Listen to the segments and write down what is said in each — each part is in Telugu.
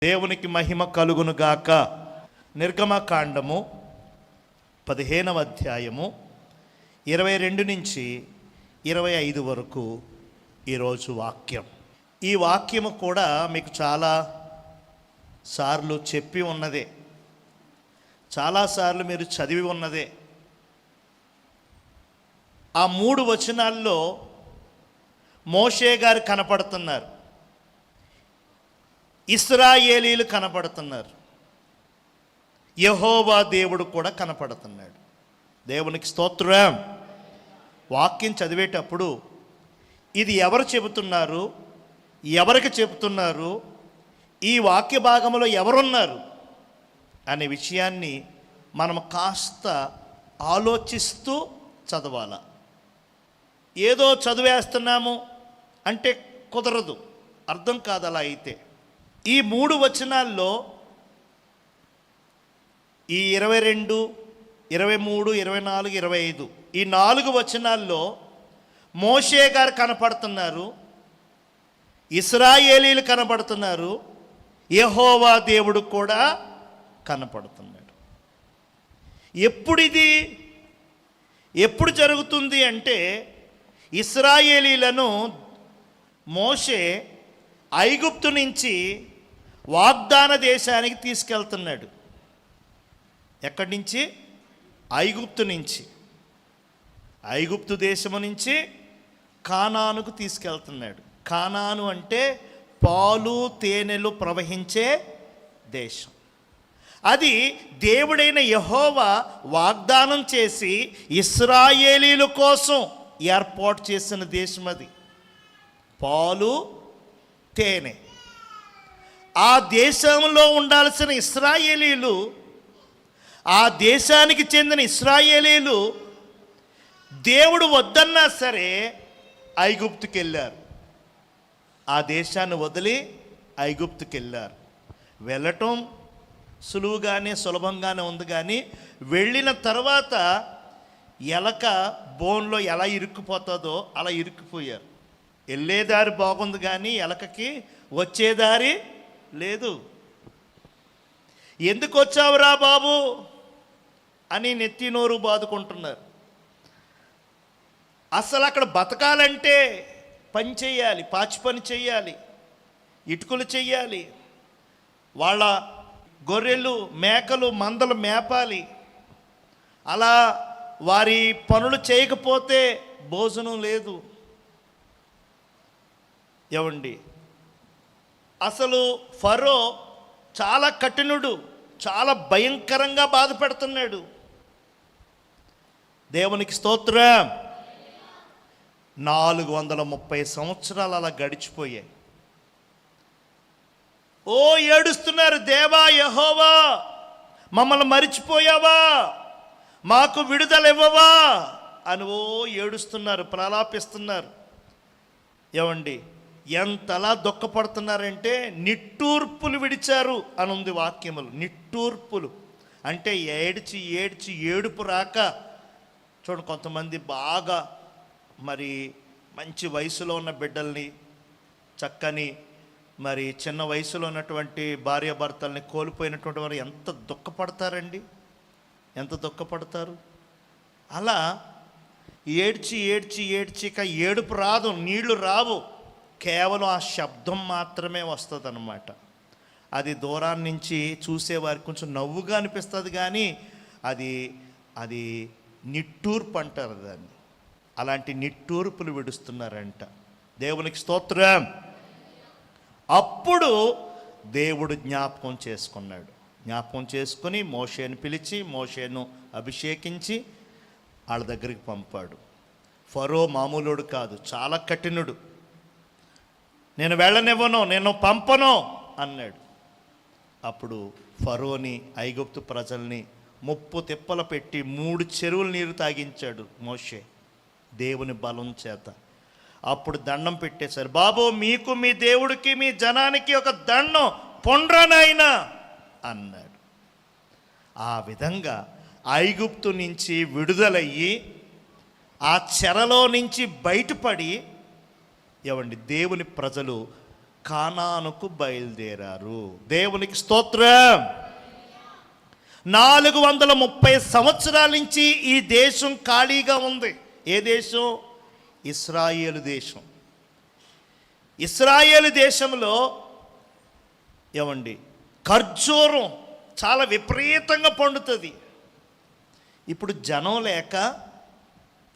దేవునికి మహిమ కలుగును గాక. నిర్గమకాండము 15వ అధ్యాయము 22 నుంచి 25 వరకు ఈరోజు వాక్యం. ఈ వాక్యము కూడా మీకు చాలా సార్లు చెప్పి ఉన్నదే, చాలాసార్లు మీరు చదివి ఉన్నదే. ఆ 3 వచనాల్లో మోషే గారు కనపడుతున్నారు, ఇశ్రాయేలీలు కనపడుతున్నారు, యెహోవా దేవుడు కూడా కనపడుతున్నాడు. దేవునికి స్తోత్రం. వాక్యం చదివేటప్పుడు ఇది ఎవరు చెబుతున్నారు, ఎవరికి చెబుతున్నారు, ఈ వాక్య భాగంలో ఎవరున్నారు అనే విషయాన్ని మనం కాస్త ఆలోచిస్తూ చదవాలి. ఏదో చదివేస్తున్నాము అంటే కుదరదు, అర్థం కాదు. అలా అయితే ఈ 3 వచనాల్లో ఈ 22, 23, 24, 25 ఈ 4 వచనాల్లో మోషే గారు కనపడుతున్నారు, ఇశ్రాయేలీలు కనపడుతున్నారు, యెహోవా దేవుడు కూడా కనపడుతున్నాడు. ఎప్పుడు జరుగుతుంది అంటే, ఇశ్రాయేలీలను మోషే ఐగుప్తు నుంచి వాగ్దాన దేశానికి తీసుకెళ్తున్నాడు. ఎక్కడి నుంచి? ఐగుప్తు నుంచి, ఐగుప్తు దేశము నుంచి కానానుకు తీసుకెళ్తున్నాడు. కానాను అంటే పాలు తేనెలు ప్రవహించే దేశం. అది దేవుడైన యెహోవా వాగ్దానం చేసి ఇశ్రాయేలీల కోసం ఏర్పాటు చేసిన దేశం. అది పాలు తేనె. ఆ దేశంలో ఉండాల్సిన ఇశ్రాయేలీలు, ఆ దేశానికి చెందిన ఇశ్రాయేలీలు దేవుడు వద్దన్నా సరే ఐగుప్తుకి వెళ్ళారు. ఆ దేశాన్ని వదిలి ఐగుప్తుకి వెళ్ళారు. వెళ్ళటం సులభంగానే ఉంది, కానీ వెళ్ళిన తర్వాత ఎలక బోన్లో ఎలా ఇరుక్కుపోతుందో అలా ఇరుక్కుపోయారు. వెళ్ళేదారి బాగుంది, కానీ ఎలకకి వచ్చేదారి లేదు. ఎందుకు వచ్చావురా బాబు అని నెత్తి నోరు బాదుకుంటున్నారు. అసలు అక్కడ బతకాలంటే పని చెయ్యాలి, పాచి పని చెయ్యాలి, ఇటుకలు చెయ్యాలి, వాళ్ళ గొర్రెలు మేకలు మందలు మేపాలి. అలా వారి పనులు చేయకపోతే భోజనం లేదు. ఏవండి, అసలు ఫరో చాలా కఠినుడు, చాలా భయంకరంగా బాధ పెడుతున్నాడు. దేవునికి స్తోత్రం. 430 సంవత్సరాలు అలా గడిచిపోయాయి. ఏడుస్తున్నారు, దేవా యెహోవా మమ్మల్ని మరిచిపోయావా, మాకు విడుదల ఇవ్వవా అని ఏడుస్తున్నారు, ప్రలాపిస్తున్నారు. ఏమండి, ఎంతలా దుఃఖపడుతున్నారంటే నిట్టూర్పులు విడిచారు అని ఉంది వాక్యములు. నిట్టూర్పులు అంటే ఏడ్చి ఏడ్చి ఏడుపు రాక. చూడండి, కొంతమంది బాగా మంచి వయసులో ఉన్న బిడ్డల్ని, చక్కని చిన్న వయసులో ఉన్నటువంటి భార్యాభర్తల్ని కోల్పోయినటువంటి వారు ఎంత దుఃఖపడతారండి, ఎంత దుఃఖపడతారు. అలా ఏడ్చి ఏడ్చి ఏడ్చి ఇక ఏడుపు రాదు, నీళ్లు రావు, కేవలం ఆ శబ్దం మాత్రమే వస్తుంది అన్నమాట. అది దూరాన్ని నుంచి చూసేవారికి కొంచెం నవ్వుగా అనిపిస్తుంది, కానీ అది నిట్టూర్పు అంటారు దాన్ని. అలాంటి నిట్టూర్పులు విడుస్తున్నారంట. దేవునికి స్తోత్రం. అప్పుడు దేవుడు జ్ఞాపకం చేసుకున్నాడు. జ్ఞాపకం చేసుకుని మోషేను పిలిచి, మోషేను అభిషేకించి వాళ్ళ దగ్గరికి పంపాడు. ఫరో మామూలుడు కాదు, చాలా కఠినుడు. నేను వెళ్ళనివ్వను, నేను పంపను అన్నాడు. అప్పుడు ఫరోని, ఐగుప్తు ప్రజల్ని 30 తిప్పలు పెట్టి 3 చెరువుల నీరు తాగించాడు మోషే దేవుని బలం చేత. అప్పుడు దండం పెట్టేశారు. బాబు, మీకు మీ దేవుడికి మీ జనానికి ఒక దండం పొండ్రనైనా అన్నాడు. ఆ విధంగా ఐగుప్తు నుంచి విడుదలయ్యి ఆ చెరలో నుంచి బయటపడి ఏవండి దేవుని ప్రజలు కానానుకు బయలుదేరారు. దేవునికి స్తోత్రం. 430 సంవత్సరాల నుంచి ఈ దేశం ఖాళీగా ఉంది. ఏ దేశం? ఇశ్రాయేలు దేశం. ఇశ్రాయేలు దేశంలో ఏమండి ఖర్జూరం చాలా విపరీతంగా పండుతుంది. ఇప్పుడు జనం లేక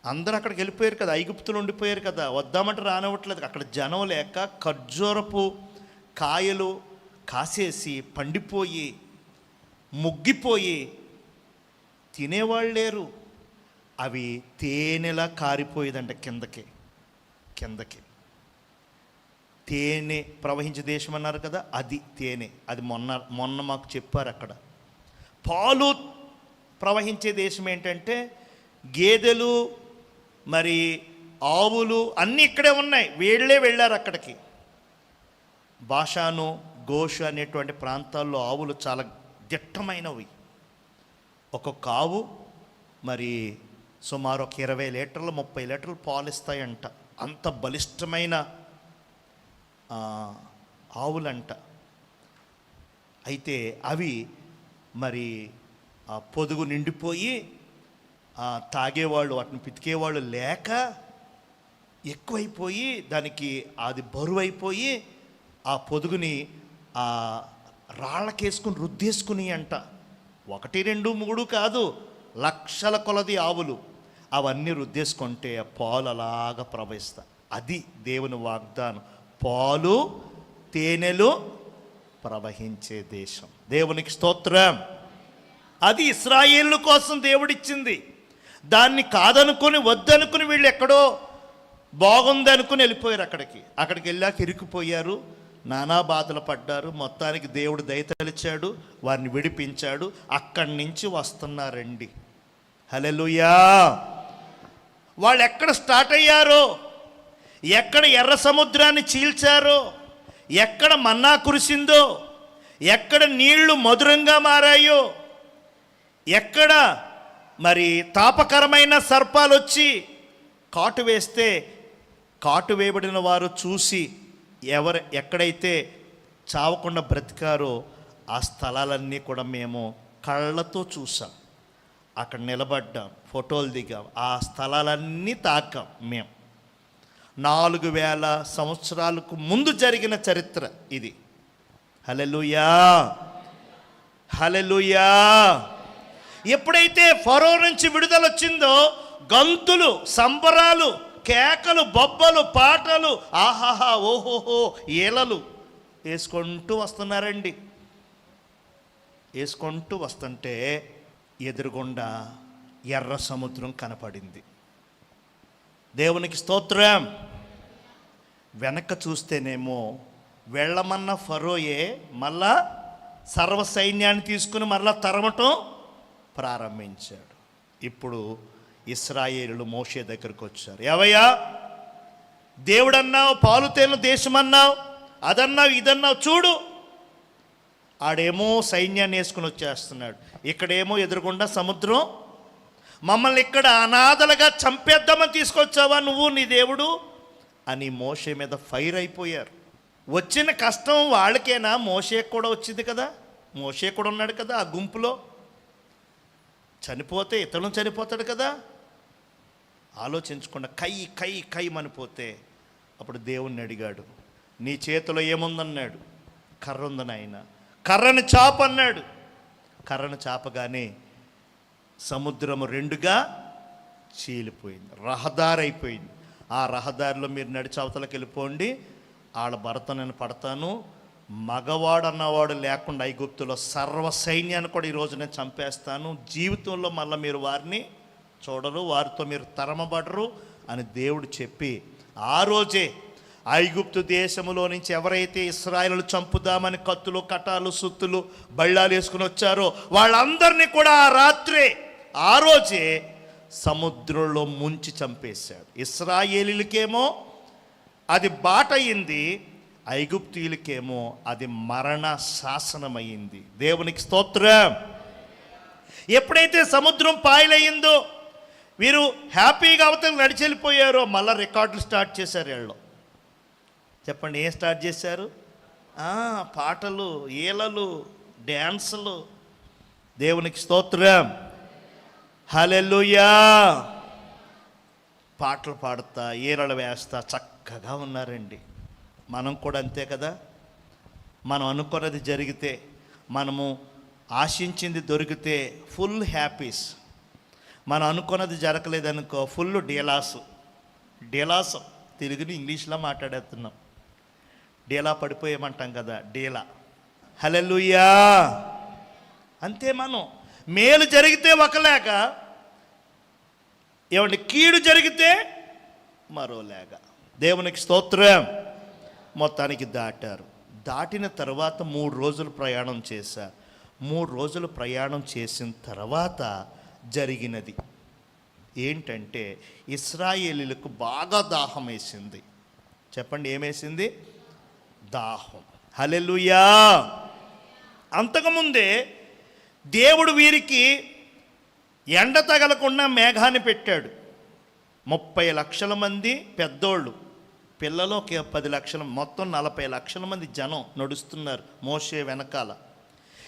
అందరూ అక్కడికి వెళ్ళిపోయారు కదా, ఐగుప్తులు ఉండిపోయారు కదా, వద్దామంటే రానివ్వట్లేదు. అక్కడ జనం లేక ఖర్జూరపు కాయలు కాసేసి పండిపోయి ముగ్గిపోయి తినేవాళ్ళు లేరు. అవి తేనెలా కారిపోయేదంట కిందకి. తేనె ప్రవహించే దేశం అన్నారు కదా, అది తేనె. అది మొన్న మాకు చెప్పారు. అక్కడ పాలు ప్రవహించే దేశం ఏంటంటే గేదెలు మరి ఆవులు అన్నీ ఇక్కడే ఉన్నాయి. వెళ్ళారు అక్కడికి. బాషాను గోషు అనేటువంటి ప్రాంతాల్లో ఆవులు చాలా దిట్టమైనవి. ఒక్కొక్క ఆవు మరి సుమారు ఒక 20 లీటర్లు 30 లీటర్లు పాలు ఇస్తాయంట. అంత బలిష్టమైన ఆవులంట. అయితే అవి మరి పొదుగు నిండిపోయి తాగేవాళ్ళు వాటిని పితికేవాళ్ళు లేక ఎక్కువైపోయి దానికి అది బరువైపోయి ఆ పొదుగుని రాళ్ళకేసుకుని రుద్దేసుకుని అంట. 1, 2, 3 కాదు, లక్షల కొలది ఆవులు అవన్నీ రుద్దేసుకుంటే ఆ పాలు అలాగా ప్రవహిస్తా. అది దేవుని వాగ్దానం. పాలు తేనెలు ప్రవహించే దేశం. దేవునికి స్తోత్రం. అది ఇశ్రాయేలు కోసం దేవుడిచ్చింది. దాన్ని కాదనుకొని వద్దనుకుని వీళ్ళు ఎక్కడో బాగుంది అనుకుని వెళ్ళిపోయారు. అక్కడికి వెళ్ళాక ఇరుక్కుపోయారు, నానా బాధలు పడ్డారు. మొత్తానికి దేవుడు దయతలిచాడు, వారిని విడిపించాడు. అక్కడి నుంచి వస్తున్నారండి. హల్లెలూయా. వాళ్ళు ఎక్కడ స్టార్ట్ అయ్యారో, ఎక్కడ ఎర్ర సముద్రాన్ని చీల్చారో, ఎక్కడ మన్నా కురిసిందో, ఎక్కడ నీళ్లు మధురంగా మారాయో, ఎక్కడ మరి తాపకరమైన సర్పాలు వచ్చి కాటు వేస్తే కాటు వేయబడిన వారు చూసి ఎక్కడైతే చావకుండా బ్రతికారో ఆ స్థలాలన్నీ కూడా మేము కళ్ళతో చూసాం. అక్కడ నిలబడ్డాం, ఫోటోలు దిగాం, ఆ స్థలాలన్నీ తాకాం మేము. 4000 సంవత్సరాలకు ముందు జరిగిన చరిత్ర ఇది. హల్లెలూయా, హల్లెలూయా. ఎప్పుడైతే ఫరో నుంచి విడుదల వచ్చిందో గంతులు, సంబరాలు, కేకలు, బొబ్బలు, పాటలు, ఆహాహా, ఓహోహో, ఏలలు వేసుకుంటూ వస్తున్నారండి. వేసుకుంటూ వస్తుంటే ఎదురుగుండా ఎర్ర సముద్రం కనపడింది. దేవునికి స్తోత్రం. వెనక చూస్తేనేమో వెళ్ళమన్న ఫరోయే మళ్ళా సర్వ సైన్యాన్ని తీసుకుని మళ్ళా తరమటం ప్రారంభించాడు. ఇప్పుడు ఇశ్రాయేలులు మోషే దగ్గరికి వచ్చారు. ఏవయ్యా, దేవుడన్నావు, పాలు తేలిన దేశం అన్నావు, అదన్నావు, ఇదన్నావు, చూడు. ఆడేమో సైన్యాన్ని వేసుకుని వచ్చేస్తున్నాడు, ఇక్కడేమో ఎదురుగుండా సముద్రం. మమ్మల్ని ఇక్కడ అనాథలుగా చంపేద్దామని తీసుకొచ్చావా నువ్వు, నీ దేవుడు అని మోషే మీద ఫైర్ అయిపోయారు. వచ్చిన కష్టం వాళ్ళకేనా? మోషేకు కూడా వచ్చింది కదా, మోషే కూడా ఉన్నాడు కదా ఆ గుంపులో. చనిపోతే ఇతను చనిపోతాడు కదా. ఆలోచించకుండా కై మనిపోతే అప్పుడు దేవుణ్ణి అడిగాడు, నీ చేతిలో ఏముందన్నాడు. కర్ర ఉందని. ఆయన కర్రను చాప అన్నాడు. కర్రను చాపగానే సముద్రము 2గా చీలిపోయింది, రహదారి అయిపోయింది. ఆ రహదారిలో మీరు నడిచి అవతలకి వెళ్ళిపోండి, వాళ్ళ భర్త నేను పడతాను, మగవాడు అన్నవాడు లేకుండా ఐగుప్తులో సర్వ సైన్యాన్ని కూడా ఈరోజు నేను చంపేస్తాను, జీవితంలో మళ్ళీ మీరు వారిని చూడరు, వారితో మీరు తరమబడరు అని దేవుడు చెప్పి ఆ రోజే ఐగుప్తు దేశములో నుంచి ఎవరైతే ఇశ్రాయేలును చంపుదామని కత్తులు, కటాలు, సుత్తులు, బళ్ళాలు వేసుకుని వచ్చారో వాళ్ళందరినీ కూడా ఆ రాత్రే ఆ రోజే సముద్రంలో ముంచి చంపేశాడు. ఇశ్రాయేలీలకేమో అది బాటయింది, ఐగుప్తీయులకేమో అది మరణ శాసనమైంది. దేవునికి స్తోత్రం. ఎప్పుడైతే సముద్రం పాయలయ్యిందో వీరు హ్యాపీగా అవతల నడిచెళ్ళిపోయారో మళ్ళీ రికార్డులు స్టార్ట్ చేశారు. వీళ్ళు చెప్పండి, ఏం స్టార్ట్ చేశారు? పాటలు, ఈలలు, డ్యాన్సులు. దేవునికి స్తోత్రం, హల్లెలూయా. పాటలు పాడుతా, ఈలలు వేస్తా చక్కగా ఉన్నారండి. మనం కూడా అంతే కదా. మనం అనుకున్నది జరిగితే, మనము ఆశించింది దొరికితే ఫుల్ హ్యాపీస్. మనం అనుకున్నది జరగలేదనుకో ఫుల్ డీలాసు. తెలుగుని ఇంగ్లీష్లో మాట్లాడేస్తున్నాం. డీలా పడిపోయామంటాం కదా, డీలా. హల్లెలూయా. అంతే. మనం మేలు జరిగితే ఒకలేక, ఏమండి కీడు జరిగితే మరోలేక. దేవునికి స్తోత్రం. మొత్తానికి దాటారు. దాటిన తర్వాత 3 రోజులు ప్రయాణం చేశారు. 3 రోజులు ప్రయాణం చేసిన తర్వాత జరిగినది ఏంటంటే, ఇశ్రాయేలీలకు బాగా దాహం వేసింది. చెప్పండి, ఏమేసింది? దాహం. హల్లెలూయా. అంతకుముందే దేవుడు వీరికి ఎండ తగలకుండా మేఘాన్ని పెట్టాడు. 30 లక్షల మంది పెద్దోళ్ళు, పిల్లలు ఒక 10 లక్షల, మొత్తం 40 లక్షల మంది జనం నడుస్తున్నారు మోషే వెనకాల.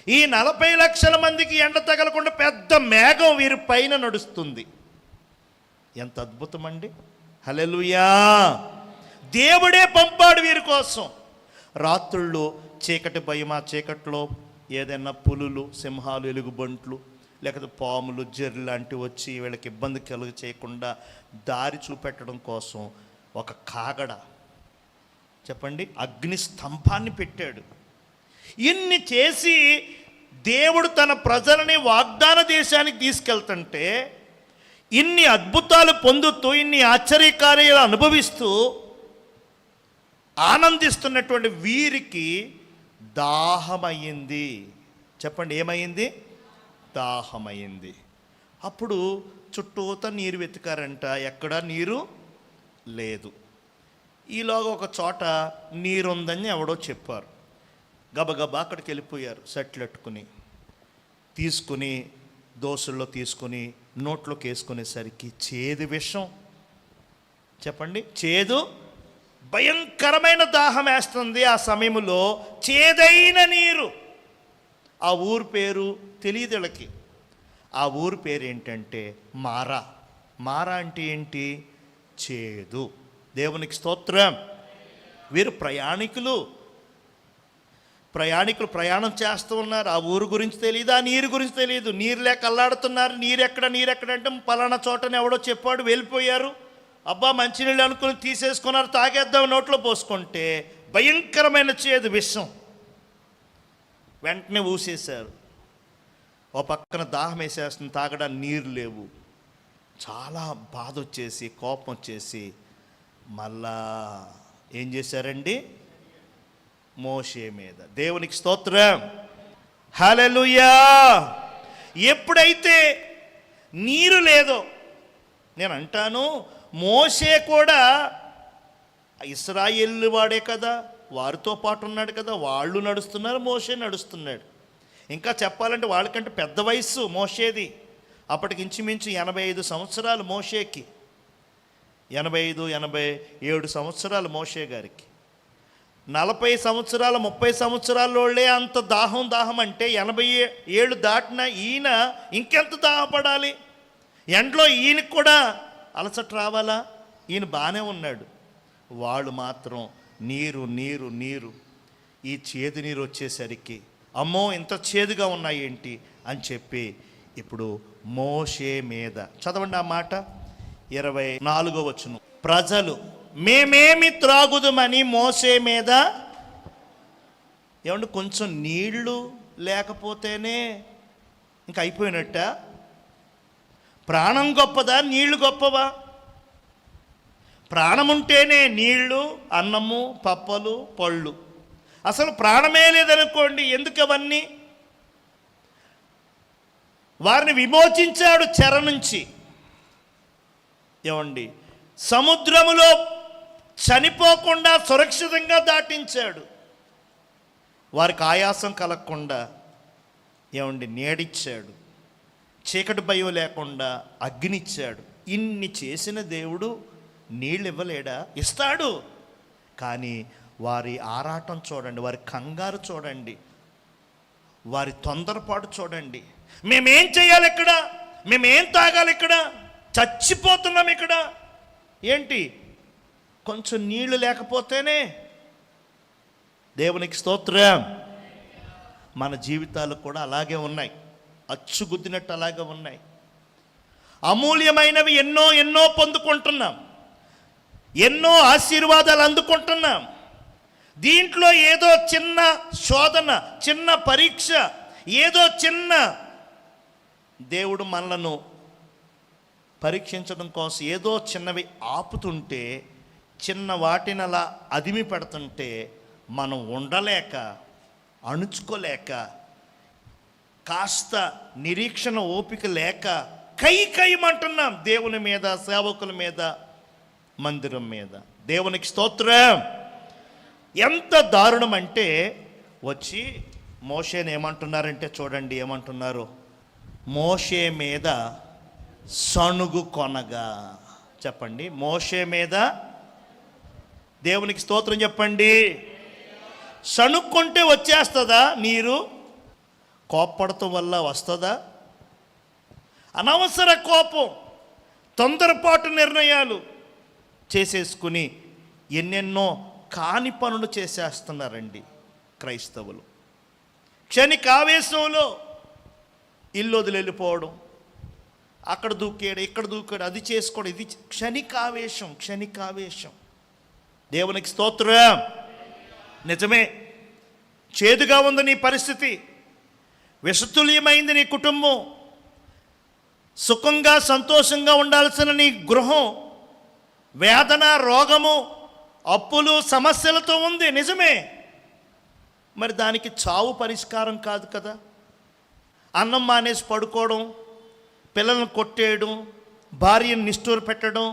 ఈ 40 లక్షల మందికి ఎండ తగలకుండా పెద్ద మేఘం వీరి పైన నడుస్తుంది. ఎంత అద్భుతం అండి. హల్లెలూయా. దేవుడే పంపాడు వీరి కోసం. రాత్రుళ్ళు చీకటి భయం, ఆ చీకట్లో ఏదైనా పులులు, సింహాలు, ఎలుగుబంట్లు, లేకపోతే పాములు, జెర్లు లాంటివి వచ్చి వీళ్ళకి ఇబ్బంది కలుగ చేయకుండా దారి చూపెట్టడం కోసం ఒక కాగడ, చెప్పండి, అగ్ని స్తంభాన్ని పెట్టాడు. ఇన్ని చేసి దేవుడు తన ప్రజలని వాగ్దాన దేశానికి తీసుకెళ్తుంటే, ఇన్ని అద్భుతాలు పొందుతూ, ఇన్ని ఆశ్చర్యకార్యాలు అనుభవిస్తూ ఆనందిస్తున్నటువంటి వీరికి దాహమయ్యింది. చెప్పండి, ఏమైంది? దాహమైంది. అప్పుడు చుట్టూతా నీరు వెతికారంట, ఎక్కడా నీరు లేదు. ఈలోగా ఒక చోట నీరుందని ఎవడో చెప్పారు. గబగబా అక్కడికి వెళ్ళిపోయారు. సెట్లెట్టుకుని తీసుకుని దోసుల్లో తీసుకుని నోట్లోకి వేసుకునేసరికి చేదు విషం. చెప్పండి, చేదు, భయంకరమైన దాహం వేస్తుంది. ఆ సమయంలో చేదైన నీరు. ఆ ఊరు పేరు తెలియదు వీళ్ళకి. ఆ ఊరు పేరు ఏంటంటే మారా. మారా అంటే ఏంటి? చేదు. దేవునికి స్తోత్రం. వీరు ప్రయాణికులు ప్రయాణం చేస్తూ ఉన్నారు. ఆ ఊరు గురించి తెలియదు, ఆ నీరు గురించి తెలియదు. నీరు లేక అల్లాడుతున్నారు. నీరెక్కడ అంటే పలానా చోటని ఎవడో చెప్పాడు, వెళ్ళిపోయారు. అబ్బా మంచినీళ్ళు అనుకుని తీసేసుకున్నారు, తాగేద్దాం నోట్లో పోసుకుంటే భయంకరమైన చేదు విషం. వెంటనే ఊసేశారు. ఓ పక్కన దాహం వేసేస్తుంది, తాగడానికి నీరు లేవు. చాలా బాధ వచ్చేసి, కోపం వచ్చేసి మళ్ళా ఏం చేశారండి? మోషే మీద. దేవునికి స్తోత్రం, హల్లెలూయా. ఎప్పుడైతే నీరు లేదో, నేను అంటాను, మోషే కూడా ఇశ్రాయేలు వాడే కదా, వారితో పాటు ఉన్నాడు కదా, వాళ్ళు నడుస్తున్నారు, మోషే నడుస్తున్నాడు. ఇంకా చెప్పాలంటే వాళ్ళకంటే పెద్ద వయస్సు మోషేది. అప్పటికి ఇంచుమించు 85 సంవత్సరాలు మోషేకి. 85-87 సంవత్సరాలు మోషే గారికి. 40 సంవత్సరాలు 30 సంవత్సరాల వాళ్ళే అంత దాహం అంటే 87 దాటిన ఈయన ఇంకెంత దాహపడాలి? ఎండలో ఈయనకు కూడా అలసట రావాలా? ఈయన బాగానే ఉన్నాడు. వాళ్ళు మాత్రం నీరు ఈ చేదు నీరు వచ్చేసరికి, అమ్మో ఇంత చేదుగా ఉన్నాయి ఏంటి అని చెప్పి ఇప్పుడు మోషే మీద. చదవండి ఆ మాట, 24వ వచనం. ప్రజలు మేమేమి త్రాగుదమని మోషే మీద. ఏమంటే కొంచెం నీళ్లు లేకపోతేనే ఇంక అయిపోయినట్ట? ప్రాణం గొప్పదా, నీళ్లు గొప్పవా? ప్రాణం ఉంటేనే నీళ్లు, అన్నము, పప్పలు, పళ్ళు. అసలు ప్రాణమే లేదనుకోండి, ఎందుకు అవన్నీ? వారిని విమోచించాడు చెర నుంచి. ఏమండి, సముద్రములో చనిపోకుండా సురక్షితంగా దాటించాడు. వారికి ఆయాసం కలగకుండా ఏమండి నీడిచ్చాడు. చీకటి భయం లేకుండా అగ్నిచ్చాడు. ఇన్ని చేసిన దేవుడు నీళ్ళు ఇవ్వలేడా? ఇస్తాడు. కానీ వారి ఆరాటం చూడండి, వారి కంగారు చూడండి, వారి తొందరపాటు చూడండి. మేమేం చేయాలి ఇక్కడ, మేమేం తాగాలి ఇక్కడ, చచ్చిపోతున్నాం ఇక్కడ. ఏంటి, కొంచెం నీళ్లు లేకపోతేనే. దేవునికి స్తోత్రం. మన జీవితాలు కూడా అలాగే ఉన్నాయి, అచ్చుగుద్దినట్టు అలాగే ఉన్నాయి. అమూల్యమైనవి ఎన్నో ఎన్నో పొందుకుంటున్నాం, ఎన్నో ఆశీర్వాదాలు అందుకుంటున్నాం. దీంట్లో ఏదో చిన్న శోధన, చిన్న పరీక్ష, ఏదో చిన్న దేవుడు మనలను పరీక్షించడం కోసం ఏదో చిన్నవి ఆపుతుంటే, చిన్న వాటిని అలా అదిమి పెడుతుంటే మనం ఉండలేక, అణుచుకోలేక, కాస్త నిరీక్షణ ఓపిక లేక కైమంటున్నాం దేవుని మీద, సేవకుల మీద, మందిరం మీద. దేవునికి స్తోత్రం. ఎంత దారుణం అంటే, వచ్చి మోషేని ఏమంటున్నారంటే చూడండి, ఏమంటున్నారు, మోషే మీద సణుగు కొనగా. చెప్పండి, మోషే మీద, దేవునికి స్తోత్రం చెప్పండి. సణుక్కుంటే వచ్చేస్తుందా నీరు? కోప్పడటం వల్ల వస్తుందా? అనవసర కోపం, తొందరపాటు నిర్ణయాలు చేసేసుకుని ఎన్నెన్నో కాని పనులు చేసేస్తున్నారండి క్రైస్తవులు. క్షణిక ఆవేశంలో ఇల్లు వదిలి వెళ్ళిపోవడం, అక్కడ దూకాడు, ఇక్కడ దూకాడు, అది చేసుకోవడం, ఇది క్షణికావేశం. దేవునికి స్తోత్రం. నిజమే, చేదుగా ఉంది నీ పరిస్థితి, విషతుల్యమైంది నీ కుటుంబం, సుఖంగా సంతోషంగా ఉండాల్సిన నీ గృహం వేదన, రోగము, అప్పులు, సమస్యలతో ఉంది. నిజమే, మరి దానికి చావు పరిష్కారం కాదు కదా. అన్నం మానేసి పడుకోవడం, పిల్లలను కొట్టేయడం, భార్యను నిష్ఠూర పెట్టడం,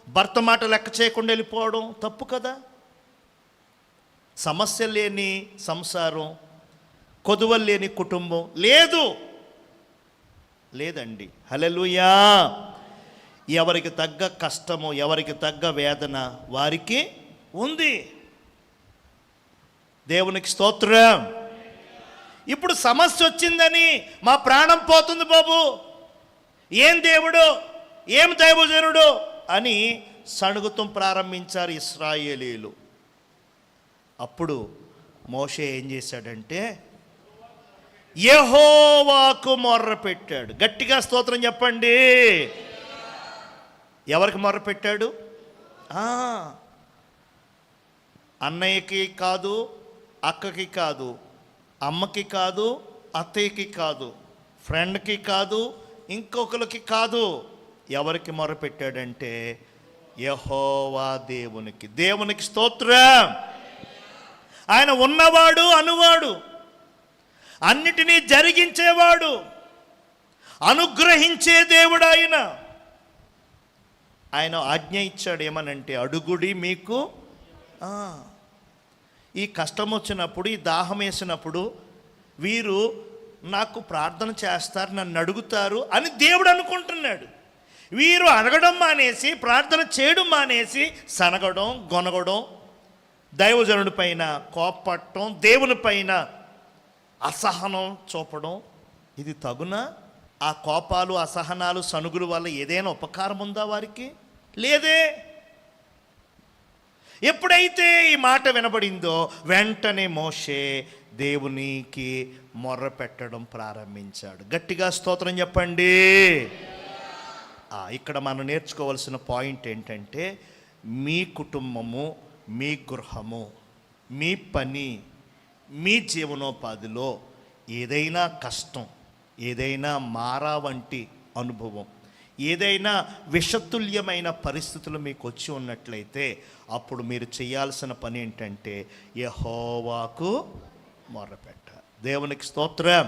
భర్త మాట లెక్క చేయకుండా వెళ్ళిపోవడం తప్పు కదా. సమస్య లేని సంసారం, కొదువలు లేని కుటుంబం లేదండి. హల్లెలూయా. ఎవరికి తగ్గ కష్టము, ఎవరికి తగ్గ వేదన వారికి ఉంది. దేవునికి స్తోత్రం. ఇప్పుడు సమస్య వచ్చిందని మా ప్రాణం పోతుంది బాబు, ఏం దేవుడు, ఏం దైవజనుడు అని సణుగుతం ప్రారంభించారు ఇశ్రాయేలీలు. అప్పుడు మోషే ఏం చేశాడంటే యెహోవాకు మొర్ర పెట్టాడు. గట్టిగా స్తోత్రం చెప్పండి. ఎవరికి మొర్ర పెట్టాడు? అన్నయ్యకి కాదు, అక్కకి కాదు, అమ్మకి కాదు, అత్తయ్యకి కాదు, ఫ్రెండ్కి కాదు, ఇంకొకరికి కాదు. ఎవరికి మొర్ర పెట్టాడంటే యెహోవా దేవునికి. దేవునికి స్తోత్రం. ఆయన ఉన్నవాడు, అనువాడు, అన్నిటినీ జరిగించేవాడు, అనుగ్రహించే దేవుడు. ఆయన ఆజ్ఞ ఇచ్చాడు, ఏమనంటే అడుగుడి మీకు. ఈ కష్టం వచ్చినప్పుడు, ఈ దాహం వేసినప్పుడు వీరు నాకు ప్రార్థన చేస్తారు, నన్ను అడుగుతారు అని దేవుడు అనుకుంటున్నాడు. వీరు అడగడం మానేసి, ప్రార్థన చేయడం మానేసి, సనగడం, గొనగడం, దైవజనుడి పైన కోపపడటం, దేవుని పైన అసహనం చూపడం, ఇది తగునా? ఆ కోపాలు, అసహనాలు, సనుగుల వల్ల ఏదైనా ఉపకారం ఉందా వారికి? లేదే. ఎప్పుడైతే ఈ మాట వినబడిందో వెంటనే మోషే దేవునికి మొర్ర పెట్టడం ప్రారంభించాడు. గట్టిగా స్తోత్రం చెప్పండి. ఇక్కడ మనం నేర్చుకోవాల్సిన పాయింట్ ఏంటంటే, మీ కుటుంబము, మీ గృహము, మీ పని, మీ జీవనోపాధిలో ఏదైనా కష్టం, ఏదైనా మారా వంటి అనుభవం, ఏదైనా విషతుల్యమైన పరిస్థితులు మీకు వచ్చి ఉన్నట్లయితే అప్పుడు మీరు చేయాల్సిన పని ఏంటంటే యెహోవాకు మొర్రపెట్ట. దేవునికి స్తోత్రం.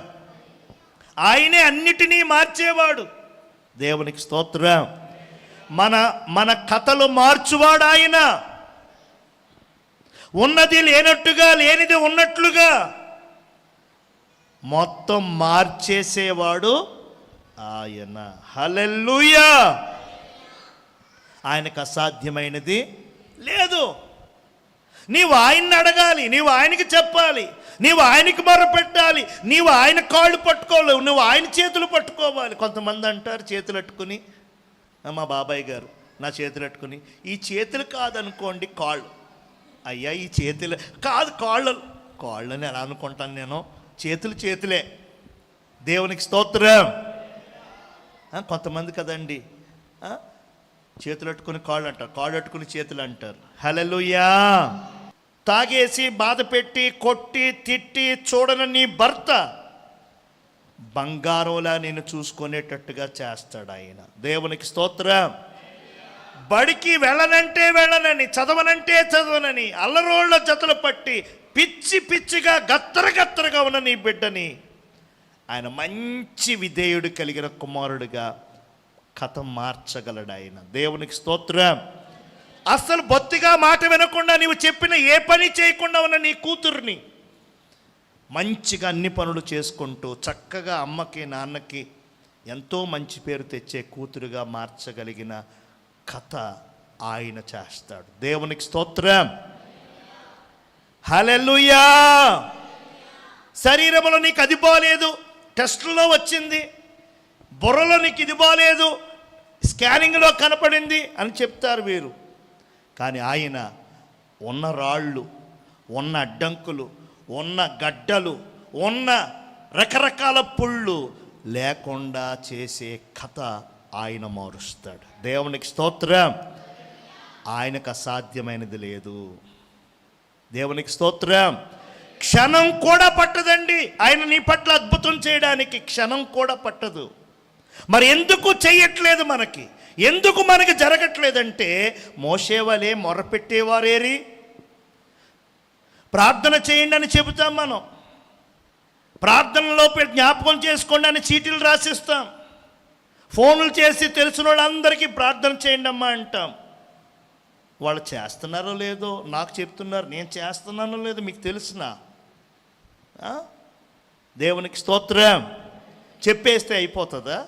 ఆయనే అన్నిటినీ మార్చేవాడు. దేవునికి స్తోత్రం. మన కథలు మార్చువాడు ఆయన. ఉన్నది లేనట్టుగా, లేనిది ఉన్నట్లుగా మొత్తం మార్చేసేవాడు ఆయన. హల్లెలూయా. ఆయనకు అసాధ్యమైనది లేదు. నీవు ఆయన్ని అడగాలి, నీవు ఆయనకి చెప్పాలి, నీవు ఆయనకి మొరపెట్టాలి, నీవు ఆయన కాళ్ళు పట్టుకోలేవు, నువ్వు ఆయన చేతులు పట్టుకోవాలి. కొంతమంది అంటారు చేతులు పట్టుకుని, మా బాబాయ్ గారు నా చేతులు పట్టుకుని, ఈ చేతులు కాదనుకోండి కాళ్ళు. అయ్యా ఈ చేతులు కాదు కాళ్ళని ఎలా అనుకుంటాను నేను? చేతులు చేతులే. దేవునికి స్తోత్రం. కొంతమంది కదండి చేతులు అట్టుకుని కాళ్ళు అంటారు, కాళ్ళు అట్టుకుని చేతులు అంటారు. హల్లెలూయా. తాగేసి బాధ పెట్టి కొట్టి తిట్టి చూడని నీ భర్త బంగారంలా నేను చూసుకునేటట్టుగా చేస్తాడు ఆయన. దేవునికి స్తోత్రం. బడికి వెళ్ళనంటే వెళ్ళనని, చదవనంటే చదవనని అల్లరోళ్ళ జతలు పట్టి పిచ్చి పిచ్చిగా గత్తరగా ఉన్న నీ బిడ్డని ఆయన మంచి విధేయుడు కలిగిన కుమారుడిగా కథ మార్చగలడు ఆయన. దేవునికి స్తోత్రం. అసలు బొత్తిగా మాట వినకుండా నీవు చెప్పిన ఏ పని చేయకుండా ఉన్న నీ కూతుర్ని మంచిగా అన్ని పనులు చేసుకుంటూ చక్కగా అమ్మకి నాన్నకి ఎంతో మంచి పేరు తెచ్చే కూతురుగా మార్చగలిగిన కథ ఆయన చేస్తాడు. దేవునికి స్తోత్రం. హల్లెలూయా. శరీరంలో నీకు అది బాలేదు, టెస్టులో వచ్చింది, బుర్రలో నీకు ఇది బాలేదు, స్కానింగ్లో కనపడింది అని చెప్తారు వీరు. కానీ ఆయన ఉన్న రాళ్ళు, ఉన్న అడ్డంకులు, ఉన్న గడ్డలు, ఉన్న రకరకాల పుళ్ళు లేకుండా చేసే కథ ఆయన మారుస్తాడు. దేవునికి స్తోత్రం. ఆయనకు అసాధ్యమైనది లేదు. దేవునికి స్తోత్రం. క్షణం కూడా పట్టదండి ఆయన నీ పట్ల అద్భుతం చేయడానికి, క్షణం కూడా పట్టదు. మరి ఎందుకు చెయ్యట్లేదు మనకి? ఎందుకు మనకి జరగట్లేదంటే మోషే వలే మొరపెట్టేవారేరి? ప్రార్థన చేయండి అని చెబుతాం మనం, ప్రార్థనలో జ్ఞాపకం చేసుకోండి అని చీటీలు రాసిస్తాం, ఫోన్లు చేసి తెలిసిన వాళ్ళందరికీ ప్రార్థన చేయండి అమ్మా అంటాం. వాళ్ళు చేస్తున్నారో లేదో నాకు చెప్తున్నారు, నేను చేస్తున్నానో లేదో మీకు తెలుసునా? దేవునికి స్తోత్రం. చెప్పేస్తే అయిపోతుందా?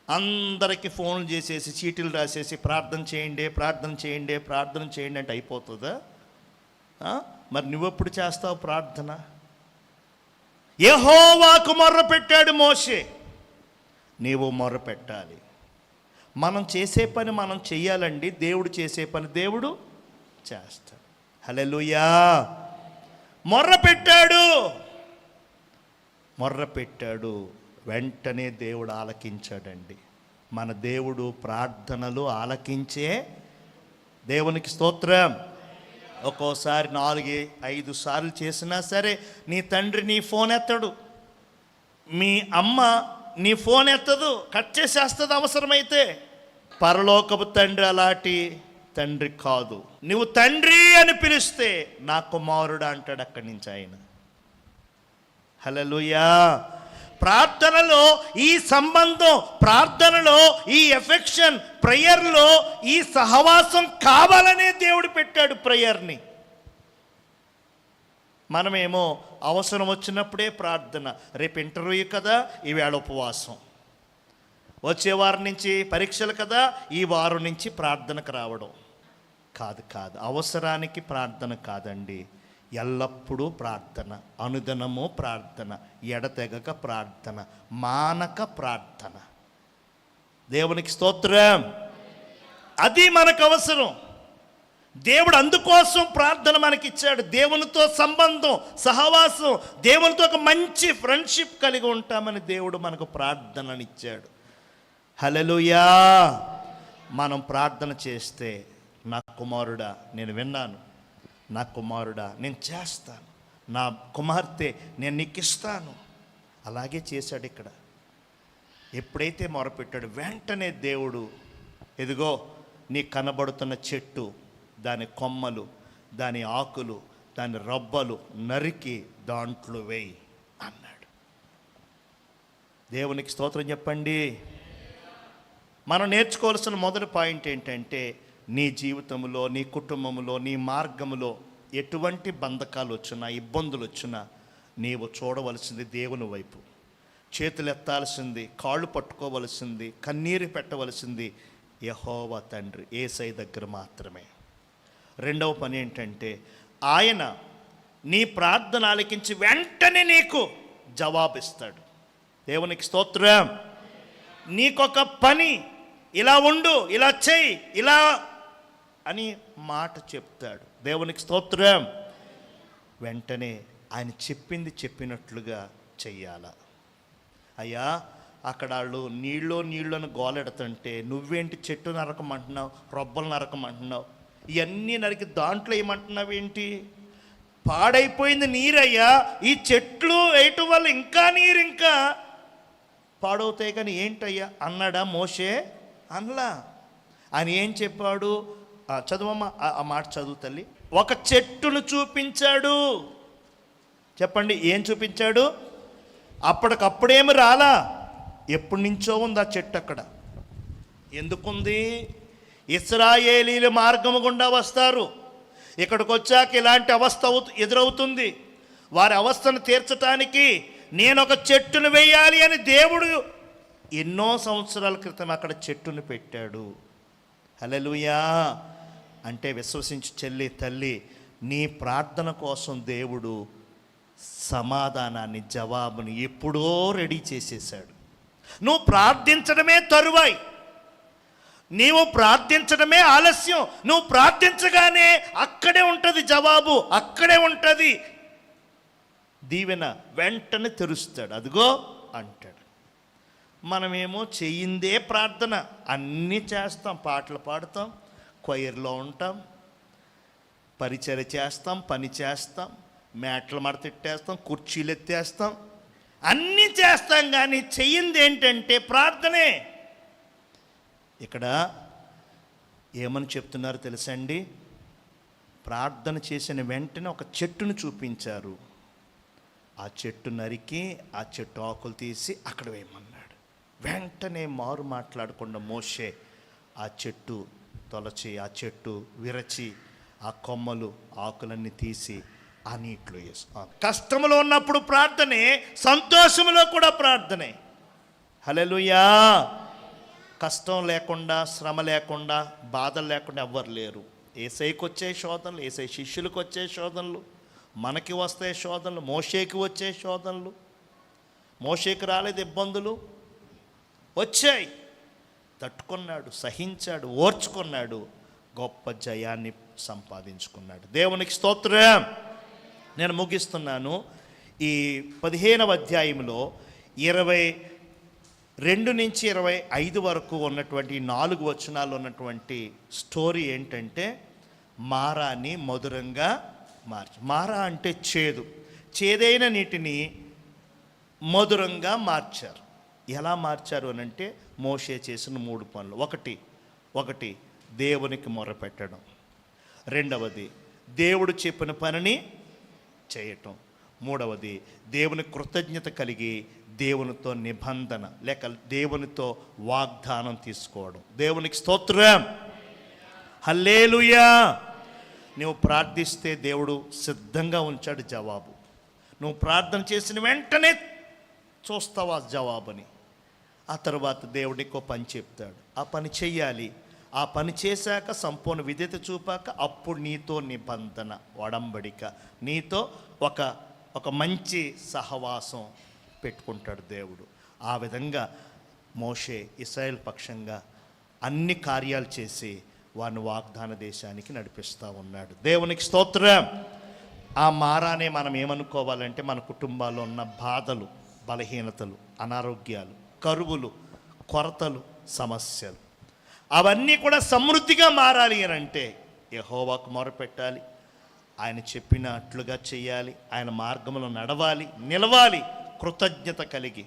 అందరికీ ఫోన్లు చేసేసి చీటీలు రాసేసి ప్రార్థన చేయండి ప్రార్థన చేయండి ప్రార్థన చేయండి అంటే అయిపోతుందా? మరి నువ్వెప్పుడు చేస్తావు ప్రార్థన? యెహోవాకు మొర్ర పెట్టాడు మోషే, నీవు మొర్ర పెట్టాలి. మనం చేసే పని మనం చెయ్యాలండి, దేవుడు చేసే పని దేవుడు చేస్తాడు. హల్లెలూయా. మొర్ర పెట్టాడు, వెంటనే దేవుడు ఆలకించాడండి. మన దేవుడు ప్రార్థనలు ఆలకించే దేవునికి స్తోత్రం. ఒక్కోసారి 4-5 సార్లు చేసినా సరే నీ తండ్రి నీ ఫోన్ ఎత్తడు, మీ అమ్మ నీ ఫోన్ ఎత్తదు, కట్ చేసేస్తుంది అవసరమైతే. పరలోకపు తండ్రి అలాంటి తండ్రి కాదు. నువ్వు తండ్రి అని పిలిస్తే నా కుమారుడు అంటాడు అక్కడి నుంచి ఆయన. హల్లెలూయా. ప్రార్థనలో ఈ సంబంధం, ప్రార్థనలో ఈ ఎఫెక్షన్, ప్రేయర్లో ఈ సహవాసం కావాలనే దేవుడు పెట్టాడు ప్రేయర్ని. మనమేమో అవసరం వచ్చినప్పుడే ప్రార్థన, రేపు ఇంటర్వ్యూ కదా ఈవేళ ఉపవాసం, వచ్చే వారం నుంచి పరీక్షలు కదా ఈ వారం నుంచి ప్రార్థనకు రావడం. కాదు, అవసరానికి ప్రార్థన కాదండి, ఎల్లప్పుడూ ప్రార్థన, అనుదినము ప్రార్థన, ఎడతెగక ప్రార్థన, మానక ప్రార్థన. దేవునికి స్తోత్రం. అది మనకు అవసరం. దేవుడు అందుకోసం ప్రార్థన మనకిచ్చాడు. దేవునితో సంబంధం, సహవాసం, దేవునితో ఒక మంచి ఫ్రెండ్షిప్ కలిగి ఉంటామని దేవుడు మనకు ప్రార్థననిచ్చాడు. హల్లెలూయా. మనం ప్రార్థన చేస్తే నా కుమారుడా నేను విన్నాను, నా కుమారుడా నేను చేస్తాను, నా కుమార్తె నేను నీకు ఇస్తాను, అలాగే చేశాడు ఇక్కడ. ఎప్పుడైతే మొరపెట్టాడు వెంటనే దేవుడు, ఎదిగో నీ కనబడుతున్న చెట్టు, దాని కొమ్మలు, దాని ఆకులు, దాని రబ్బలు నరికి దాంట్లో వేయి అన్నాడు. దేవునికి స్తోత్రం చెప్పండి. మనం నేర్చుకోవాల్సిన మొదటి పాయింట్ ఏంటంటే, నీ జీవితంలో, నీ కుటుంబంలో, నీ మార్గంలో ఎటువంటి బంధకాలు వచ్చినా, ఇబ్బందులు వచ్చినా నీవు చూడవలసింది దేవుని వైపు, చేతులు ఎత్తాల్సింది, కాళ్ళు పట్టుకోవలసింది, కన్నీరు పెట్టవలసింది యెహోవా తండ్రి యేసయ్య దగ్గర మాత్రమే. రెండవ పని ఏంటంటే ఆయన నీ ప్రార్థన ఆలకించి వెంటనే నీకు జవాబిస్తాడు. దేవునికి స్తోత్రం. నీకొక పని, ఇలా ఉండు, ఇలా చెయ్యి, ఇలా అని మాట చెప్తాడు. దేవునికి స్తోత్రం. వెంటనే ఆయన చెప్పింది చెప్పినట్లుగా చెయ్యాల. అయ్యా అక్కడ వాళ్ళు నీళ్ళని గోలెడుతుంటే నువ్వేంటి చెట్టు నరకమంటున్నావు, రొబ్బలు నరకమంటున్నావు, ఇవన్నీ నరికి దాంట్లో ఏమంటున్నావు ఏంటి? పాడైపోయింది నీరయ్యా, ఈ చెట్లు వేయటం వల్ల ఇంకా నీరు ఇంకా పాడవుతాయి కానీ ఏంటయ్యా అన్నాడా మోషే? అనలా. ఆయన ఏం చెప్పాడు? చదువమ్మ ఆ మాట చదువు తల్లి. ఒక చెట్టును చూపించాడు. చెప్పండి, ఏం చూపించాడు? అప్పటికప్పుడేమి రాలా, ఎప్పటి నుంచో ఉంది ఆ చెట్టు అక్కడ. ఎందుకుంది? ఇశ్రాయేలీల మార్గము గుండా వస్తారు, ఇక్కడికి వచ్చాక ఇలాంటి అవస్థ ఎదురవుతుంది. వారి అవస్థను తీర్చడానికి నేను ఒక చెట్టును వేయాలి అని దేవుడు ఎన్నో సంవత్సరాల క్రితం అక్కడ చెట్టును పెట్టాడు. హల్లెలూయా. అంటే విశ్వసించు చెల్లి, తల్లి, నీ ప్రార్థన కోసం దేవుడు సమాధానాన్ని, జవాబుని ఎప్పుడో రెడీ చేసేసాడు. నువ్వు ప్రార్థించడమే తరువాయి, నీవు ప్రార్థించడమే ఆలస్యం. నువ్వు ప్రార్థించగానే అక్కడే ఉంటుంది జవాబు, అక్కడే ఉంటుంది దీవెన, వెంటనే తెరుస్తాడు. అదిగో అంటాడు. మనమేమో చెయ్యిందే ప్రార్థన, అన్నీ చేస్తాం, పాటలు పాడతాం, క్వైర్లో ఉంటాం, పరిచర్య చేస్తాం, పని చేస్తాం, మేటలు మడతెట్టేస్తాం, కుర్చీలు ఎత్తేస్తాం, అన్నీ చేస్తాం, కానీ చెయ్యింది ఏంటంటే ప్రార్థనే. ఇక్కడ ఏమని చెప్తున్నారు తెలుసండి? ప్రార్థన చేసిన వెంటనే ఒక చెట్టును చూపించారు. ఆ చెట్టు నరికి ఆ చెట్టు ఆకులు తీసి అక్కడ వేయమన్నాడు. వెంటనే మారు మాట్లాడకుండా మోషే ఆ చెట్టు తొలచి, ఆ చెట్టు విరచి, ఆ కొమ్మలు ఆకులన్నీ తీసి ఆ నీటిలో వేసు. కష్టంలో ఉన్నప్పుడు ప్రార్థనే, సంతోషంలో కూడా ప్రార్థనే. హల్లెలూయా. కష్టం లేకుండా, శ్రమ లేకుండా, బాధలు లేకుండా ఎవ్వరు లేరు. యేసయ్యకు వచ్చే శోధనలు, యేసయ్య శిష్యులకు వచ్చే శోధనలు, మనకి వస్తే శోధనలు, మోషేకి వచ్చే శోధనలు. మోషేకి రాలేదు ఇబ్బందులు, వచ్చాయి. తట్టుకున్నాడు, సహించాడు, ఓర్చుకున్నాడు, గొప్ప జయాన్ని సంపాదించుకున్నాడు. దేవునికి స్తోత్రం. నేను ముగిస్తున్నాను. ఈ 15వ అధ్యాయంలో 22 నుంచి 25 వరకు ఉన్నటువంటి 4 వచనాలు ఉన్నటువంటి స్టోరీ ఏంటంటే, మారాని మధురంగా మార్చి. మారా అంటే చేదు, చేదైన నీటిని మధురంగా మార్చారు. ఎలా మార్చారు అని అంటే, మోషే చేసిన 3 పనులు. ఒకటి దేవునికి మొరపెట్టడం, రెండవది దేవుడు చెప్పిన పనిని చేయటం, మూడవది దేవుని కృతజ్ఞత కలిగి దేవునితో నిబంధన లేక దేవునితో వాగ్దానం తీసుకోవడం. దేవునికి స్తోత్రం. హల్లెలూయా. నువ్వు ప్రార్థిస్తే దేవుడు సిద్ధంగా ఉంచాడు జవాబు. నువ్వు ప్రార్థన చేసిన వెంటనే చూస్తావు ఆ జవాబుని. ఆ తర్వాత దేవుడికి ఒక పని చెప్తాడు, ఆ పని చెయ్యాలి. ఆ పని చేశాక సంపూర్ణ విధేయత చూపాక అప్పుడు నీతో నిబంధన, ఒడంబడిక, నీతో ఒక మంచి సహవాసం పెట్టుకుంటాడు దేవుడు. ఆ విధంగా మోషే ఇశ్రాయేల్ పక్షంగా అన్ని కార్యాలు చేసి వారిని వాగ్దాన దేశానికి నడిపిస్తూ ఉన్నాడు. దేవునికి స్తోత్రం. ఆ మారానే మనం ఏమనుకోవాలంటే, మన కుటుంబాల్లో ఉన్న బాధలు, బలహీనతలు, అనారోగ్యాలు, కరువులు, కొరతలు, సమస్యలు అవన్నీ కూడా సమృద్ధిగా మారాలి అని అంటే యెహోవాకు మొరపెట్టాలి, ఆయన చెప్పినట్లుగా చేయాలి, ఆయన మార్గంలో నడవాలి, నిలవాలి, కృతజ్ఞత కలిగి